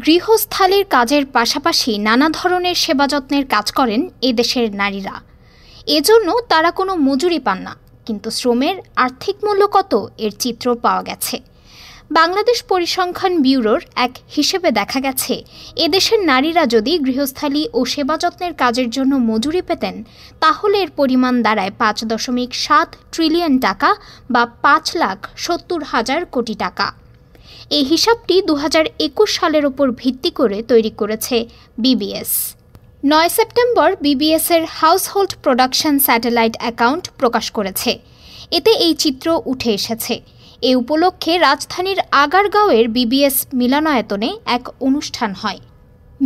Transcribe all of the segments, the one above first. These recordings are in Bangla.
গৃহস্থালির কাজের পাশাপাশি নানা ধরনের সেবা যত্নের কাজ করেন এদেশের নারীরা। এজন্য তারা কোনো মজুরি পান না, কিন্তু শ্রমের আর্থিক মূল্য কত এর চিত্র পাওয়া গেছে। বাংলাদেশ পরিসংখ্যান ব্যুরোর এক হিসেবে দেখা গেছে, এদেশের নারীরা যদি গৃহস্থালী ও সেবা যত্নের কাজের জন্য মজুরি পেতেন, তাহলে এর পরিমাণ দাঁড়ায় 5.7 ট্রিলিয়ন টাকা বা 5,70,000 কোটি টাকা। এই হিসাবটি 2021 সালের উপর ভিত্তি করে তৈরি করেছে বিবিএস। 9 সেপ্টেম্বর বিবিএসের হাউসহোল্ড প্রোডাকশন স্যাটেলাইট অ্যাকাউন্ট প্রকাশ করেছে। এতে এই চিত্র উঠে এসেছে। এ উপলক্ষে রাজধানীর আগারগাঁওয়ের বিবিএস মিলনায়তনে এক অনুষ্ঠান হয়।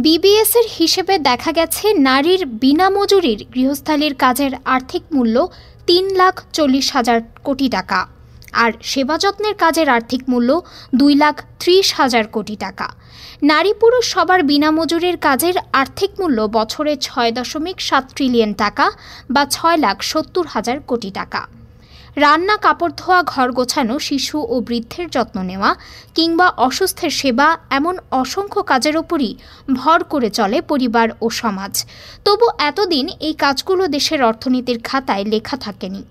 বিবিএসের হিসেবে দেখা গেছে, নারীর বিনা মজুরির গৃহস্থালির কাজের আর্থিক মূল্য 3,40,000 কোটি টাকা, আর সেবা যত্নের কাজের আর্থিক মূল্য 2,30,000 কোটি টাকা। নারী পুরুষ সবার বিনা মজুরির কাজের আর্থিক মূল্য বছরে 6.7 ট্রিলিয়ন টাকা বা 6,70,000 কোটি টাকা। রান্না, কাপড় ধোয়া, ঘর গোছানো, শিশু ও বৃদ্ধের যত্ন নেওয়া কিংবা অসুস্থের সেবা, এমন অসংখ্য কাজের ওপরই ভর করে চলে পরিবার ও সমাজ। তবু এতদিন এই কাজগুলো দেশের অর্থনীতির খাতায় লেখা থাকেনি।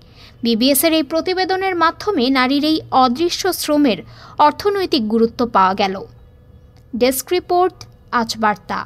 বিবিএসের এই প্রতিবেদনের মাধ্যমে নারীর এই অদৃশ্য শ্রমের অর্থনৈতিক গুরুত্ব পাওয়া গেল। ডেস্ক রিপোর্ট, আজ বার্তা।